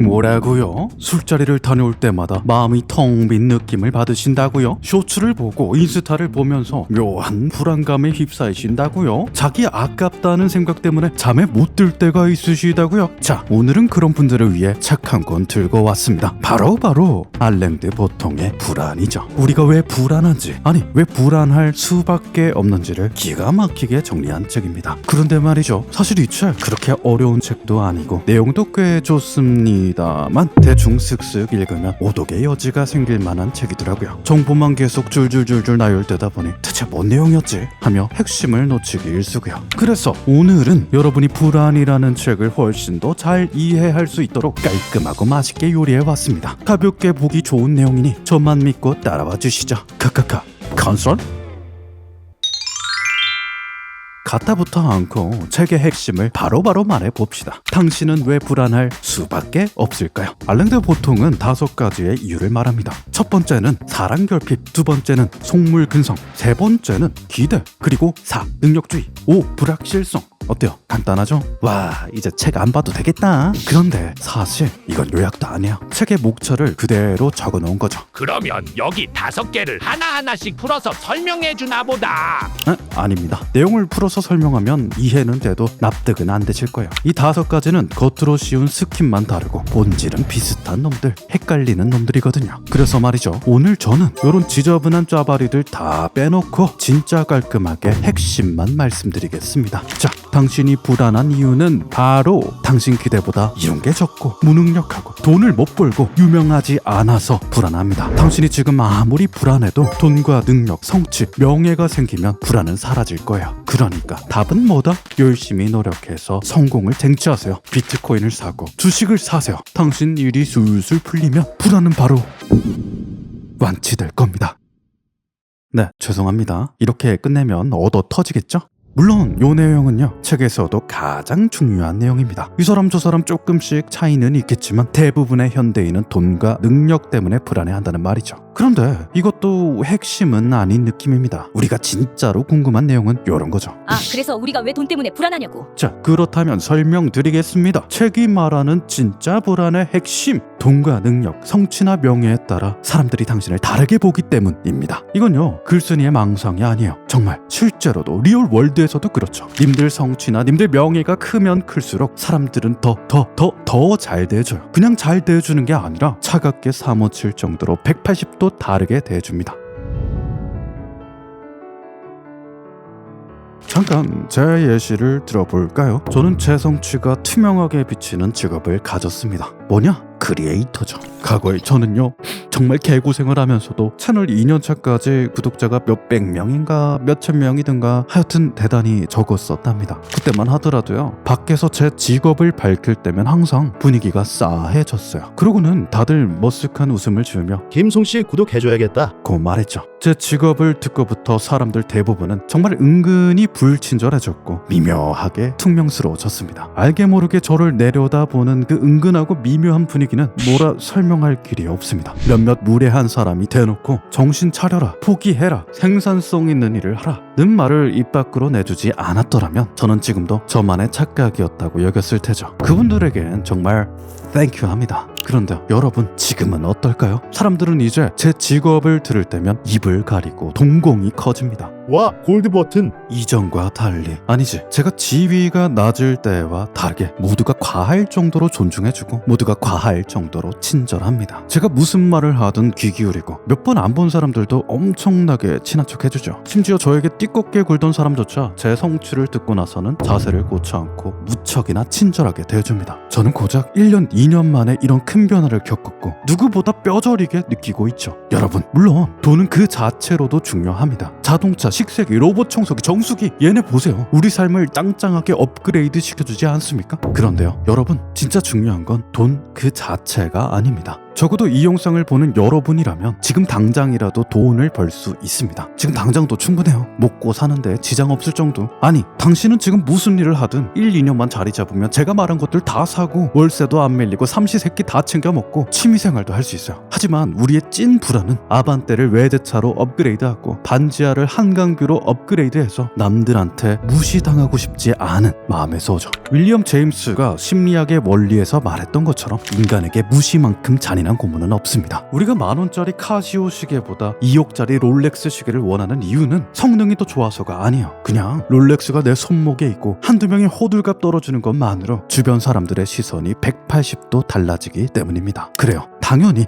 뭐라고요? 술자리를 다녀올 때마다 마음이 텅 빈 느낌을 받으신다고요? 쇼츠를 보고 인스타를 보면서 묘한 불안감에 휩싸이신다고요? 자기 아깝다는 생각 때문에 잠에 못 들 때가 있으시다고요? 자, 오늘은 그런 분들을 위해 책 한 권 들고 왔습니다. 바로 알랭드 보통의 불안이죠. 우리가 왜 불안한지, 아니 왜 불안할 수밖에 없는지를 기가 막히게 정리한 책입니다. 그런데 말이죠, 사실 이 책 그렇게 어려운 책도 아니고 내용도 꽤 좋습니다만 대충 슥슥 읽으면 오독의 여지가 생길 만한 책이더라고요. 정보만 계속 줄줄줄줄 나열되다 보니 대체 뭔 내용이었지? 하며 핵심을 놓치기 일쑤고요. 그래서 오늘은 여러분이 불안이라는 책을 훨씬 더 잘 이해할 수 있도록 깔끔하고 맛있게 요리해왔습니다. 가볍게 보기 좋은 내용이니 저만 믿고 따라와 주시죠. 카카카 컨설? 갖다부터 않고 책의 핵심을 바로바로 말해봅시다. 당신은 왜 불안할 수밖에 없을까요? 알랭드 보통은 5가지의 이유를 말합니다. 첫 번째는 사랑 결핍, 두 번째는 속물 근성, 세 번째는 기대, 그리고 4. 능력주의, 5. 불확실성. 어때요? 간단하죠? 와, 이제 책 안 봐도 되겠다. 그런데 사실 이건 요약도 아니에요. 책의 목차를 그대로 적어놓은 거죠. 그러면 여기 5개를 하나하나씩 풀어서 설명해 주나 보다. 아닙니다. 내용을 풀어서 설명하면 이해는 돼도 납득은 안 되실 거예요. 이 5가지는 겉으로 씌운 스킨만 다르고 본질은 비슷한 놈들, 헷갈리는 놈들이거든요. 그래서 말이죠, 오늘 저는 이런 지저분한 짜바리들 다 빼놓고 진짜 깔끔하게 핵심만 말씀드리겠습니다. 자, 당신이 불안한 이유는 바로 당신 기대보다 이런 게 적고 무능력하고 돈을 못 벌고 유명하지 않아서 불안합니다. 당신이 지금 아무리 불안해도 돈과 능력, 성취, 명예가 생기면 불안은 사라질 거예요. 그러니까 답은 뭐다? 열심히 노력해서 성공을 쟁취하세요. 비트코인을 사고 주식을 사세요. 당신 일이 술술 풀리면 불안은 바로 완치될 겁니다. 네, 죄송합니다. 이렇게 끝내면 얻어 터지겠죠? 물론 이 내용은요, 책에서도 가장 중요한 내용입니다. 이 사람 저 사람 조금씩 차이는 있겠지만 대부분의 현대인은 돈과 능력 때문에 불안해한다는 말이죠. 그런데 이것도 핵심은 아닌 느낌입니다. 우리가 진짜로 궁금한 내용은 이런 거죠. 그래서 우리가 왜 돈 때문에 불안하냐고. 자, 그렇다면 설명드리겠습니다. 책이 말하는 진짜 불안의 핵심, 돈과 능력, 성취나 명예에 따라 사람들이 당신을 다르게 보기 때문입니다. 이건요, 글쓴이의 망상이 아니에요. 정말 실제로도 리얼 월드에서도 그렇죠. 님들 성취나 님들 명예가 크면 클수록 사람들은 더 잘 대해줘요. 그냥 잘 대해주는 게 아니라 차갑게 사무칠 정도로 180도 다르게 대해줍니다. 잠깐 제 예시를 들어볼까요? 저는 제 성취가 투명하게 비치는 직업을 가졌습니다. 뭐냐? 크리에이터죠. 과거에 저는요, 정말 개고생을 하면서도 채널 2년차까지 구독자가 몇백 명인가 몇천 명이든가 하여튼 대단히 적었었답니다. 그때만 하더라도요, 밖에서 제 직업을 밝힐 때면 항상 분위기가 싸해졌어요. 그러고는 다들 머쓱한 웃음을 지으며 김송씨 구독해줘야겠다 고 말했죠. 제 직업을 듣고부터 사람들 대부분은 정말 은근히 불친절해졌고 미묘하게 퉁명스러워졌습니다. 알게 모르게 저를 내려다보는 그 은근하고 미묘한 분위기는 뭐라 설명할 길이 없습니다. 몇몇 무례한 사람이 대놓고 정신 차려라, 포기해라, 생산성 있는 일을 하라 는 말을 입 밖으로 내주지 않았더라면 저는 지금도 저만의 착각이었다고 여겼을 테죠. 그분들에겐 정말 땡큐 합니다. 그런데 여러분, 지금은 어떨까요? 사람들은 이제 제 직업을 들을 때면 입을 가리고 동공이 커집니다. 와 골드 버튼 이전과 달리, 아니지, 제가 지위가 낮을 때와 다르게 모두가 과할 정도로 존중해주고 모두가 과할 정도로 친절합니다. 제가 무슨 말을 하든 귀 기울이고 몇 번 안 본 사람들도 엄청나게 친한 척 해주죠. 심지어 저에게 띠껍게 굴던 사람조차 제 성취를 듣고 나서는 자세를 고쳐 앉고 무척이나 친절하게 대해줍니다. 저는 고작 1년 2년 만에 이런 큰 변화를 겪었고 누구보다 뼈저리게 느끼고 있죠. 여러분, 물론 돈은 그 자체로도 중요합니다. 자동차, 식세기, 로봇 청소기, 정수기, 얘네 보세요. 우리 삶을 짱짱하게 업그레이드 시켜주지 않습니까? 그런데요, 여러분, 진짜 중요한 건 돈 그 자체가 아닙니다. 적어도 이 영상을 보는 여러분이라면 지금 당장이라도 돈을 벌 수 있습니다. 지금 당장도 충분해요. 먹고 사는데 지장 없을 정도. 아니, 당신은 지금 무슨 일을 하든 1, 2년만 자리 잡으면 제가 말한 것들 다 사고 월세도 안 밀리고 삼시세끼 다 챙겨 먹고 취미생활도 할 수 있어요. 하지만 우리의 찐 불안은 아반떼를 외제차로 업그레이드하고 반지하를 한강뷰로 업그레이드해서 남들한테 무시당하고 싶지 않은 마음에서 오죠. 윌리엄 제임스가 심리학의 원리에서 말했던 것처럼 인간에게 무시만큼 잔인한 고문은 없습니다. 우리가 10,000원짜리 카시오 시계보다 2억짜리 롤렉스 시계를 원하는 이유는 성능이 더 좋아서가 아니에요. 그냥 롤렉스가 내 손목에 있고 한두 명이 호들갑 떨어주는 것만으로 주변 사람들의 시선이 180도 달라지기 때문입니다. 그래요. 당연히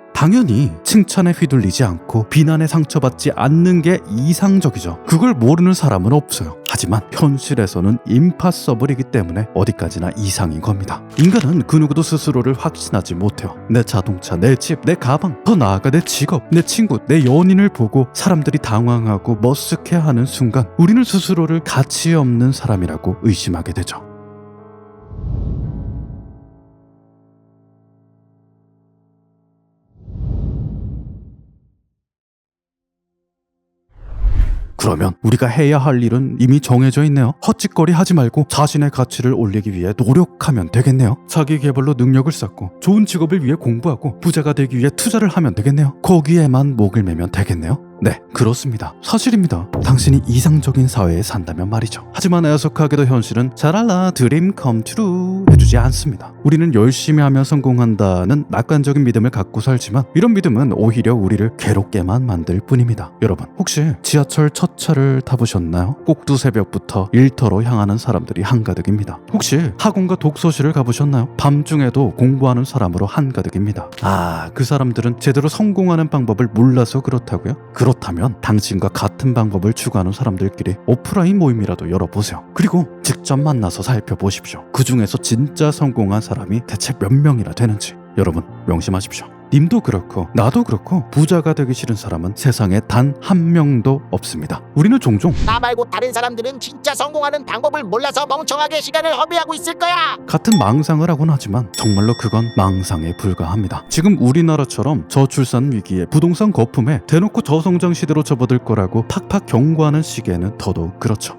칭찬에 휘둘리지 않고 비난에 상처받지 않는 게 이상적이죠. 그걸 모르는 사람은 없어요. 하지만 현실에서는 임파서블이기 때문에 어디까지나 이상인 겁니다. 인간은 그 누구도 스스로를 확신하지 못해요. 내 자동차, 내 집, 내 가방, 더 나아가 내 직업, 내 친구, 내 연인을 보고 사람들이 당황하고 머쓱해하는 순간 우리는 스스로를 가치 없는 사람이라고 의심하게 되죠. 그러면 우리가 해야 할 일은 이미 정해져 있네요. 헛짓거리 하지 말고 자신의 가치를 올리기 위해 노력하면 되겠네요. 자기 개발로 능력을 쌓고 좋은 직업을 위해 공부하고 부자가 되기 위해 투자를 하면 되겠네요. 거기에만 목을 매면 되겠네요. 네, 그렇습니다. 사실입니다. 당신이 이상적인 사회에 산다면 말이죠. 하지만 애석하게도 현실은 잘 알아 드림 컴 트루 해주지 않습니다. 우리는 열심히 하면 성공한다는 낙관적인 믿음을 갖고 살지만 이런 믿음은 오히려 우리를 괴롭게만 만들 뿐입니다. 여러분, 혹시 지하철 첫 차를 타보셨나요? 꼭두 새벽부터 일터로 향하는 사람들이 한가득입니다. 혹시 학원과 독서실을 가보셨나요? 밤중에도 공부하는 사람으로 한가득입니다. 그 사람들은 제대로 성공하는 방법을 몰라서 그렇다고요? 그렇다면 당신과 같은 방법을 추구하는 사람들끼리 오프라인 모임이라도 열어보세요. 그리고 직접 만나서 살펴보십시오. 그 중에서 진짜 성공한 사람이 대체 몇 명이나 되는지. 여러분, 명심하십시오. 님도 그렇고 나도 그렇고 부자가 되기 싫은 사람은 세상에 단 한 명도 없습니다. 우리는 종종 나 말고 다른 사람들은 진짜 성공하는 방법을 몰라서 멍청하게 시간을 허비하고 있을 거야. 같은 망상을 하곤 하지만 정말로 그건 망상에 불과합니다. 지금 우리나라처럼 저출산 위기에 부동산 거품에 대놓고 저성장 시대로 접어들 거라고 팍팍 경고하는 시기에는 더더욱 그렇죠.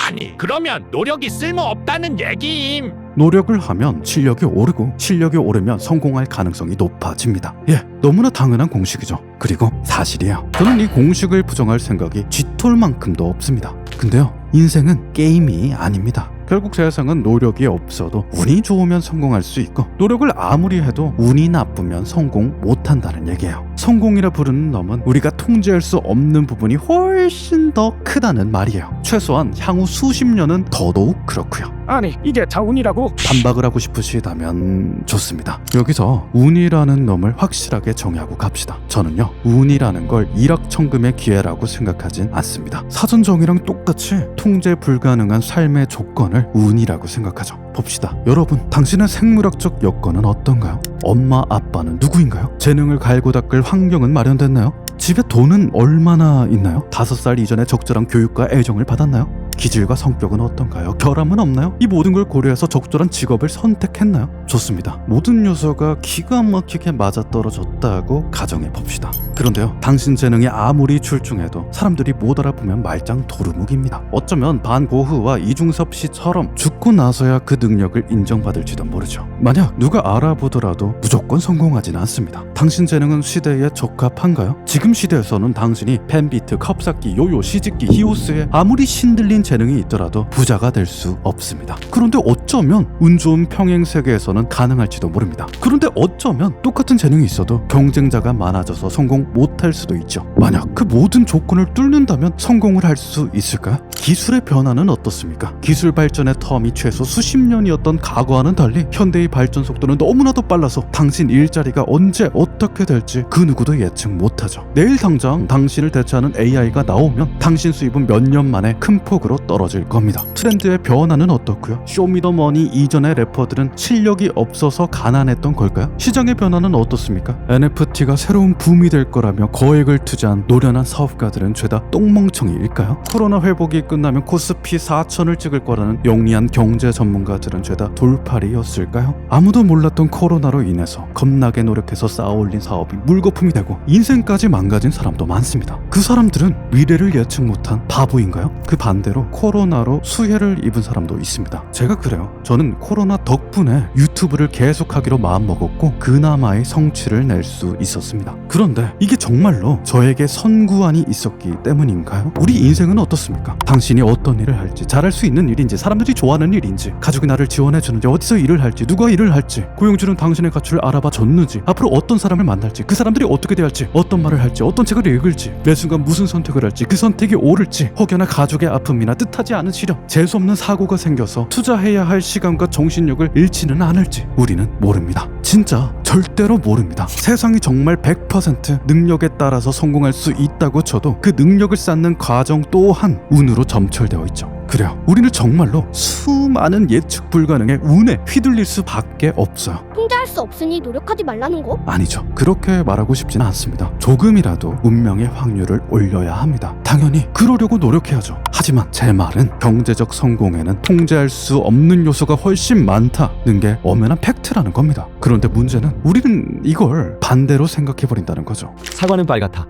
아니 그러면 노력이 쓸모없다는 얘기임. 노력을 하면 실력이 오르고 실력이 오르면 성공할 가능성이 높아집니다. 너무나 당연한 공식이죠. 그리고 사실이에요. 저는 이 공식을 부정할 생각이 쥐톨만큼도 없습니다. 근데요, 인생은 게임이 아닙니다. 결국 세상은 노력이 없어도 운이 좋으면 성공할 수 있고 노력을 아무리 해도 운이 나쁘면 성공 못한다는 얘기예요. 성공이라 부르는 놈은 우리가 통제할 수 없는 부분이 훨씬 더 크다는 말이에요. 최소한 향후 수십 년은 더더욱 그렇고요. 아니 이게 다 운이라고? 반박을 하고 싶으시다면 좋습니다. 여기서 운이라는 놈을 확실하게 정의하고 갑시다. 저는요, 운이라는 걸 일확천금의 기회라고 생각하진 않습니다. 사전 정의랑 똑같이 통제 불가능한 삶의 조건을 운이라고 생각하죠. 봅시다. 여러분, 당신의 생물학적 여건은 어떤가요? 엄마, 아빠는 누구인가요? 재능을 갈고 닦을 환경은 마련됐나요? 집에 돈은 얼마나 있나요? 5살 이전에 적절한 교육과 애정을 받았나요? 기질과 성격은 어떤가요? 결함은 없나요? 이 모든 걸 고려해서 적절한 직업을 선택했나요? 좋습니다. 모든 요소가 기가 막히게 맞아떨어졌다고 가정해 봅시다. 그런데요, 당신 재능이 아무리 출중해도 사람들이 못 알아보면 말짱 도루묵입니다. 어쩌면 반고흐와 이중섭 씨처럼 죽고 나서야 그 능력을 인정받을지도 모르죠. 만약 누가 알아보더라도 무조건 성공하지는 않습니다. 당신 재능은 시대에 적합한가요? 지금 시대에서는 당신이 펜비트, 컵쌓기, 요요, 시집기, 히오스에 아무리 신들린 재능이 있더라도 부자가 될 수 없습니다. 그런데 어쩌면 운 좋은 평행 세계에서는 가능할지도 모릅니다. 그런데 어쩌면 똑같은 재능이 있어도 경쟁자가 많아져서 성공 못할 수도 있죠. 만약 그 모든 조건을 뚫는다면 성공을 할 수 있을까요? 기술의 변화는 어떻습니까? 기술 발전의 텀이 최소 수십 년이었던 과거와는 달리 현대의 발전 속도는 너무나도 빨라서 당신 일자리가 언제 어떻게 될지 그 누구도 예측 못하죠. 내일 당장 당신을 대체하는 AI가 나오면 당신 수입은 몇 년 만에 큰 폭으로 떨어질 겁니다. 트렌드의 변화는 어떻고요? 쇼미더머니 이전의 래퍼들은 실력이 없어서 가난했던 걸까요? 시장의 변화는 어떻습니까? NFT가 새로운 붐이 될 거라며 거액을 투자한 노련한 사업가들은 죄다 똥멍청이일까요? 코로나 회복이 끝나면 코스피 4천을 찍을 거라는 영리한 경제 전문가들은 죄다 돌팔이였을까요? 아무도 몰랐던 코로나로 인해서 겁나게 노력해서 쌓아올린 사업이 물거품이 되고 인생까지 망가진 사람도 많습니다. 그 사람들은 미래를 예측 못한 바보인가요? 그 반대로 정도로 코로나로 수혜를 입은 사람도 있습니다. 제가 그래요. 저는 코로나 덕분에 유튜브를 계속하기로 마음먹었고 그나마의 성취를 낼 수 있었습니다. 그런데 이게 정말로 저에게 선구안이 있었기 때문인가요? 우리 인생은 어떻습니까? 당신이 어떤 일을 할지, 잘할 수 있는 일인지, 사람들이 좋아하는 일인지, 가족이 나를 지원해주는지, 어디서 일을 할지, 누가 일을 할지, 고용주는 당신의 가치를 알아봐 줬는지, 앞으로 어떤 사람을 만날지, 그 사람들이 어떻게 대할지, 어떤 말을 할지, 어떤 책을 읽을지, 매 순간 무슨 선택을 할지, 그 선택이 옳을지, 혹여나 가족의 아픔이나 뜻하지 않은 시련, 재수없는 사고가 생겨서 투자해야 할 시간과 정신력을 잃지는 않을지 우리는 모릅니다. 진짜 절대로 모릅니다. 세상이 정말 100% 능력에 따라서 성공할 수 있다고 쳐도 그 능력을 쌓는 과정 또한 운으로 점철되어 있죠. 그래요. 우리는 정말로 수많은 예측 불가능의 운에 휘둘릴 수밖에 없어요. 통제할 수 없으니 노력하지 말라는 거? 아니죠. 그렇게 말하고 싶지는 않습니다. 조금이라도 운명의 확률을 올려야 합니다. 당연히 그러려고 노력해야죠. 하지만 제 말은 경제적 성공에는 통제할 수 없는 요소가 훨씬 많다는 게 엄연한 팩트라는 겁니다. 그런데 문제는 우리는 이걸 반대로 생각해버린다는 거죠. 사과는 빨갛다.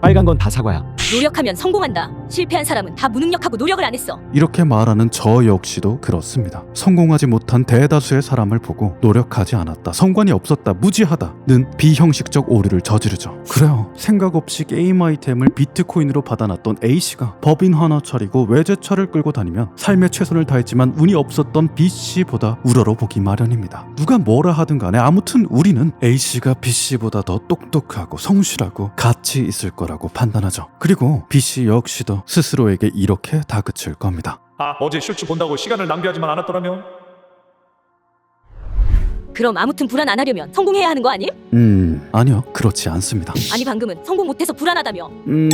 빨간 건 다 사과야. 노력하면 성공한다. 실패한 사람은 다 무능력하고 노력을 안 했어. 이렇게 말하는 저 역시도 그렇습니다. 성공하지 못한 대다수의 사람을 보고 노력하지 않았다, 성관이 없었다, 무지하다는 비형식적 오류를 저지르죠. 그래요. 생각 없이 게임 아이템을 비트코인으로 받아놨던 A씨가 법인 하나 차리고 외제차를 끌고 다니면 삶에 최선을 다했지만 운이 없었던 B씨보다 우러러보기 마련입니다. 누가 뭐라 하든 간에 아무튼 우리는 A씨가 B씨보다 더 똑똑하고 성실하고 가치 있을 거라고 판단하죠. 그리고 B씨 역시도 스스로에게 이렇게 다그칠 겁니다. 어제 쇼츠 본다고 시간을 낭비하지만 않았더라면? 그럼 아무튼 불안 안 하려면 성공해야 하는 거 아님? 아니요. 그렇지 않습니다. 아니 방금은 성공 못해서 불안하다며.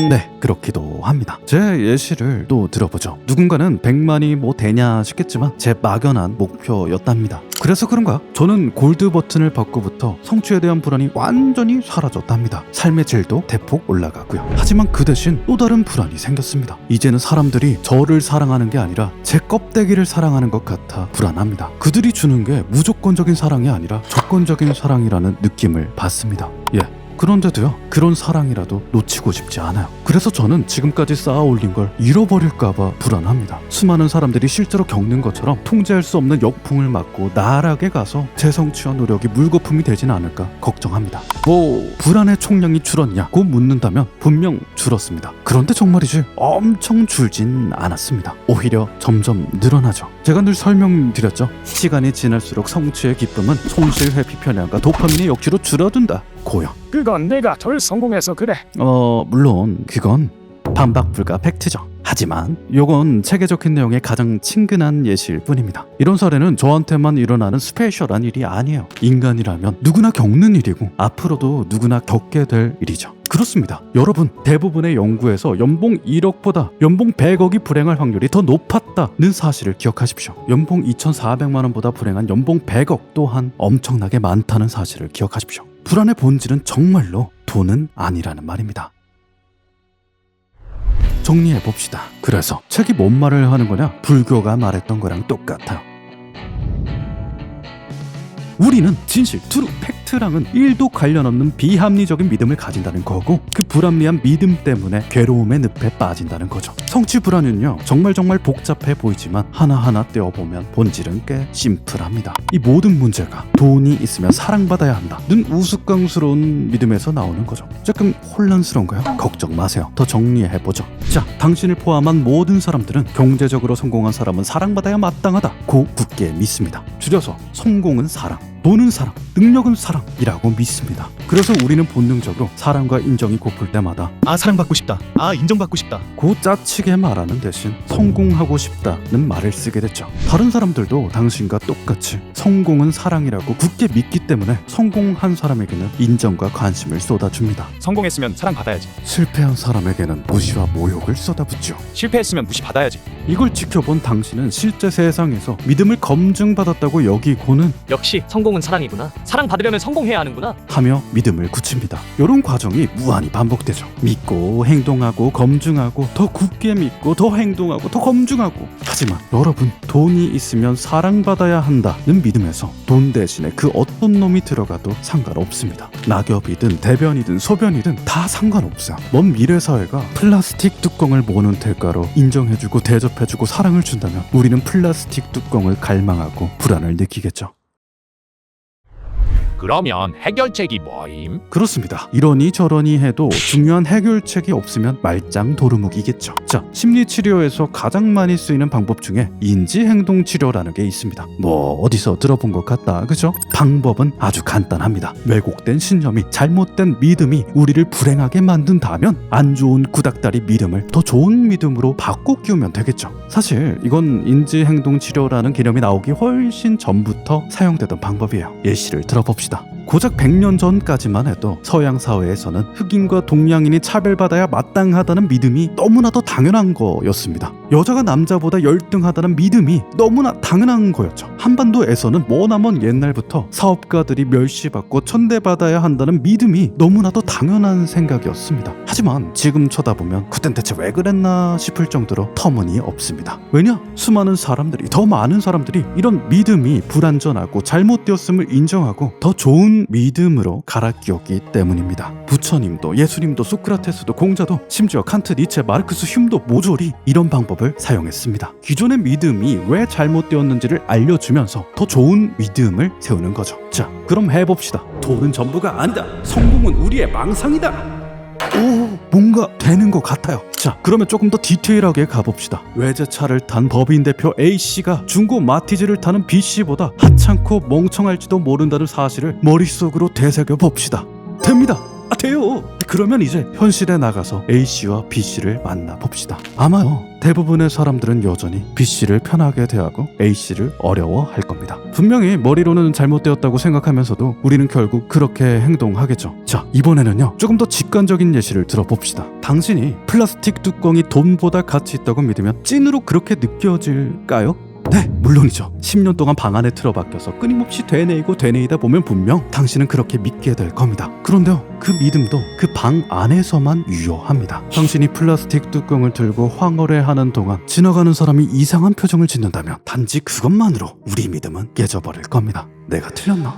네, 그렇기도 합니다. 제 예시를 또 들어보죠. 누군가는 100만이 뭐 되냐 싶겠지만 제 막연한 목표였답니다. 그래서 그런가? 저는 골드 버튼을 받고부터 성취에 대한 불안이 완전히 사라졌답니다. 삶의 질도 대폭 올라가고요. 하지만 그 대신 또 다른 불안이 생겼습니다. 이제는 사람들이 저를 사랑하는 게 아니라 제 껍데기를 사랑하는 것 같아 불안합니다. 그들이 주는 게 무조건적인 사랑이 아니라 조건적인 사랑이라는 느낌을 받습니다. 그런데도요, 그런 사랑이라도 놓치고 싶지 않아요. 그래서 저는 지금까지 쌓아올린 걸 잃어버릴까봐 불안합니다. 수많은 사람들이 실제로 겪는 것처럼 통제할 수 없는 역풍을 맞고 나락에 가서 제 성취와 노력이 물거품이 되진 않을까 걱정합니다. 불안의 총량이 줄었냐고 묻는다면 분명 줄었습니다. 그런데 정말이지 엄청 줄진 않았습니다. 오히려 점점 늘어나죠. 제가 늘 설명드렸죠. 시간이 지날수록 성취의 기쁨은 손실 회피 편향과 도파민의 역치로 줄어든다. 고요. 그건 내가 덜 성공해서 그래. 물론 그건 반박불가 팩트죠. 하지만 요건 책에 적힌 내용의 가장 친근한 예시일 뿐입니다. 이런 사례는 저한테만 일어나는 스페셜한 일이 아니에요. 인간이라면 누구나 겪는 일이고 앞으로도 누구나 겪게 될 일이죠. 그렇습니다. 여러분, 대부분의 연구에서 연봉 1억보다 연봉 100억이 불행할 확률이 더 높았다는 사실을 기억하십시오. 연봉 2,400만 원보다 불행한 연봉 100억 또한 엄청나게 많다는 사실을 기억하십시오. 불안의 본질은 정말로 돈은 아니라는 말입니다. 정리해봅시다. 그래서 책이 뭔 말을 하는 거냐? 불교가 말했던 거랑 똑같아요. 우리는 진실, 트루, 팩트랑은 1도 관련 없는 비합리적인 믿음을 가진다는 거고 그 불합리한 믿음 때문에 괴로움의 늪에 빠진다는 거죠. 성취 불안은요, 정말 복잡해 보이지만 하나하나 떼어보면 본질은 꽤 심플합니다. 이 모든 문제가 돈이 있으면 사랑받아야 한다는 우스꽝스러운 믿음에서 나오는 거죠. 조금 혼란스러운가요? 걱정 마세요. 더 정리해보죠. 자, 당신을 포함한 모든 사람들은 경제적으로 성공한 사람은 사랑받아야 마땅하다고 굳게 믿습니다. 줄여서 성공은 사랑, 돈은 사랑, 능력은 사랑이라고 믿습니다. 그래서 우리는 본능적으로 사랑과 인정이 고플 때마다 사랑받고 싶다. 인정받고 싶다. 고 짜치게 말하는 대신 성공하고 싶다는 말을 쓰게 됐죠. 다른 사람들도 당신과 똑같이 성공은 사랑이라고 굳게 믿기 때문에 성공한 사람에게는 인정과 관심을 쏟아줍니다. 성공했으면 사랑받아야지. 실패한 사람에게는 무시와 모욕을 쏟아붓죠. 실패했으면 무시받아야지. 이걸 지켜본 당신은 실제 세상에서 믿음을 검증받았다고 여기고는 역시 성공은 성공은 사랑이구나. 사랑받으려면 성공해야 하는구나. 하며 믿음을 굳힙니다. 이런 과정이 무한히 반복되죠. 믿고 행동하고 검증하고 더 굳게 믿고 더 행동하고 더 검증하고. 하지만 여러분, 돈이 있으면 사랑받아야 한다는 믿음에서 돈 대신에 그 어떤 놈이 들어가도 상관없습니다. 낙엽이든 대변이든 소변이든 다 상관없어요. 먼 미래 사회가 플라스틱 뚜껑을 모는 대가로 인정해주고 대접해주고 사랑을 준다면 우리는 플라스틱 뚜껑을 갈망하고 불안을 느끼겠죠. 그러면 해결책이 뭐임? 그렇습니다. 이러니 저러니 해도 중요한 해결책이 없으면 말짱 도루묵이겠죠. 자, 심리치료에서 가장 많이 쓰이는 방법 중에 인지행동치료라는 게 있습니다. 뭐 어디서 들어본 것 같다, 그죠? 방법은 아주 간단합니다. 왜곡된 신념이, 잘못된 믿음이 우리를 불행하게 만든다면 안 좋은 구닥다리 믿음을 더 좋은 믿음으로 바꿔 끼우면 되겠죠. 사실 이건 인지행동치료라는 개념이 나오기 훨씬 전부터 사용되던 방법이에요. 예시를 들어봅시다. 고작 100년 전까지만 해도 서양 사회에서는 흑인과 동양인이 차별받아야 마땅하다는 믿음이 너무나도 당연한 거였습니다. 여자가 남자보다 열등하다는 믿음이 너무나 당연한 거였죠. 한반도에서는 머나먼 옛날부터 사업가들이 멸시받고 천대받아야 한다는 믿음이 너무나도 당연한 생각이었습니다. 하지만 지금 쳐다보면 그땐 대체 왜 그랬나 싶을 정도로 터무니없습니다. 왜냐? 수많은 사람들이, 더 많은 사람들이 이런 믿음이 불완전하고 잘못되었음을 인정하고 더 좋은 믿음으로 갈아 끼웠기 때문입니다. 부처님도 예수님도 소크라테스도 공자도 심지어 칸트, 니체, 마르크스, 흉도 모조리 이런 방법을 사용했습니다. 기존의 믿음이 왜 잘못되었는지를 알려주면서 더 좋은 믿음을 세우는 거죠. 자, 그럼 해봅시다. 돈은 전부가 아니다. 성공은 우리의 망상이다. 오, 뭔가 되는 것 같아요. 자, 그러면 조금 더 디테일하게 가봅시다. 외제차를 탄 법인 대표 A씨가 중고 마티즈를 타는 B씨보다 하찮고 멍청할지도 모른다는 사실을 머릿속으로 되새겨 봅시다. 됩니다. 돼요. 그러면 이제 현실에 나가서 A씨와 B씨를 만나봅시다. 아마요, 대부분의 사람들은 여전히 B씨를 편하게 대하고 A씨를 어려워할 겁니다. 분명히 머리로는 잘못되었다고 생각하면서도 우리는 결국 그렇게 행동하겠죠. 자, 이번에는요, 조금 더 직관적인 예시를 들어봅시다. 당신이 플라스틱 뚜껑이 돈보다 가치 있다고 믿으면 찐으로 그렇게 느껴질까요? 네, 물론이죠. 10년 동안 방 안에 틀어박혀서 끊임없이 되뇌이다 보면 분명 당신은 그렇게 믿게 될 겁니다. 그런데요, 그 믿음도 그 방 안에서만 유효합니다. 당신이 플라스틱 뚜껑을 들고 황홀해하는 동안 지나가는 사람이 이상한 표정을 짓는다면 단지 그것만으로 우리 믿음은 깨져버릴 겁니다. 내가 틀렸나?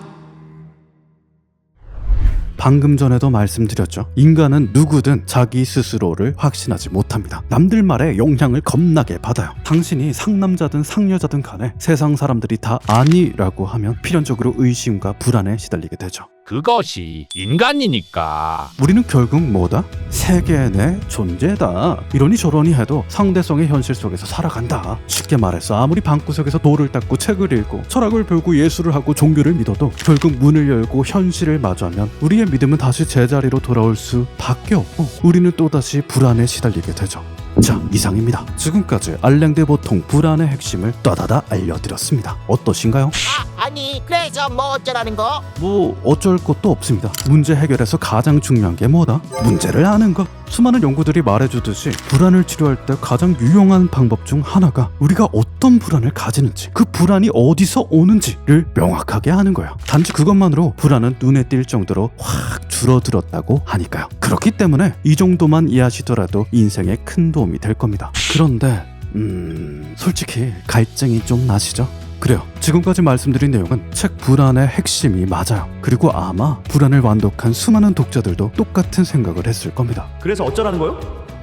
방금 전에도 말씀드렸죠. 인간은 누구든 자기 스스로를 확신하지 못합니다. 남들 말에 영향을 겁나게 받아요. 당신이 상남자든 상여자든 간에 세상 사람들이 다 아니라고 하면 필연적으로 의심과 불안에 시달리게 되죠. 그것이 인간이니까. 우리는 결국 뭐다? 세계 내 존재다. 이러니 저러니 해도 상대성의 현실 속에서 살아간다. 쉽게 말해서 아무리 방구석에서 돌을 닦고 책을 읽고 철학을 배우고 예술을 하고 종교를 믿어도 결국 문을 열고 현실을 마주하면 우리의 믿음은 다시 제자리로 돌아올 수밖에 없고 우리는 또다시 불안에 시달리게 되죠. 자, 이상입니다. 지금까지 알랭드 보통 불안의 핵심을 따다다 알려드렸습니다. 어떠신가요? 아니 그래서 뭐 어쩌라는 거? 뭐 어쩔 것도 없습니다. 문제 해결에서 가장 중요한 게 뭐다? 문제를 아는 것. 수많은 연구들이 말해주듯이 불안을 치료할 때 가장 유용한 방법 중 하나가 우리가 어떤 불안을 가지는지, 그 불안이 어디서 오는지를 명확하게 아는 거예요. 단지 그것만으로 불안은 눈에 띌 정도로 확 줄어들었다고 하니까요. 그렇기 때문에 이 정도만 이해하시더라도 인생에 큰 도움이 될 겁니다. 그런데 솔직히 갈증이 좀 나시죠? 그래요. 지금까지 말씀드린 내용은 책 불안의 핵심이 맞아요. 그리고 아마 불안을 완독한 수많은 독자들도 똑같은 생각을 했을 겁니다. 그래서 어쩌라는 거요?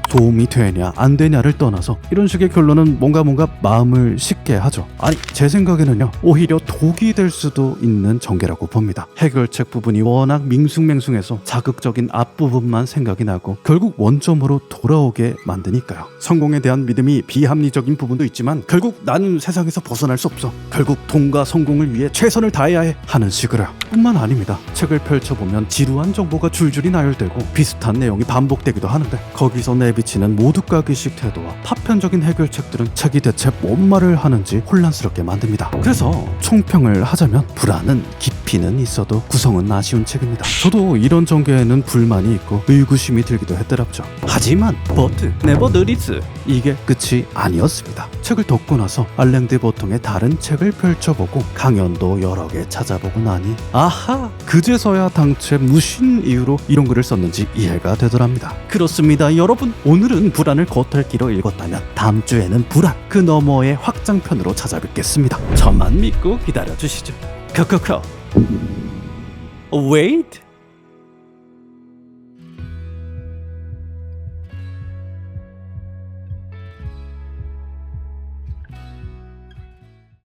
도움이 되냐 안 되냐를 떠나서 이런 식의 결론은 뭔가 마음을 식게 하죠. 아니, 제 생각에는요, 오히려 독이 될 수도 있는 전개라고 봅니다. 해결책 부분이 워낙 밍숭맹숭해서 자극적인 앞부분만 생각이 나고 결국 원점으로 돌아오게 만드니까요. 성공에 대한 믿음이 비합리적인 부분도 있지만 결국 나는 세상에서 벗어날 수 없어, 결국 돈과 성공을 위해 최선을 다해야 해 하는 식으로요. 뿐만 아닙니다. 책을 펼쳐보면 지루한 정보가 줄줄이 나열되고 비슷한 내용이 반복되기도 하는데 거기서 내비치는 모두가기식 태도와 파편적인 해결책들은 책이 대체 뭔 말을 하는지 혼란스럽게 만듭니다. 그래서 총평을 하자면 불안은 깊이 깊이는 있어도 구성은 아쉬운 책입니다. 저도 이런 전개에는 불만이 있고 의구심이 들기도 했더랍죠. 하지만 버트 네버 느리스 이게 끝이 아니었습니다. 책을 덮고 나서 알랭 드 보통의 다른 책을 펼쳐보고 강연도 여러 개 찾아보고 나니 아하 그제서야 당최 무슨 이유로 이런 글을 썼는지 이해가 되더랍니다. 그렇습니다 여러분, 오늘은 불안을 겉핥기로 읽었다면 다음 주에는 불안 그 너머의 확장편으로 찾아뵙겠습니다. 저만 믿고 기다려주시죠. 커커커 Wait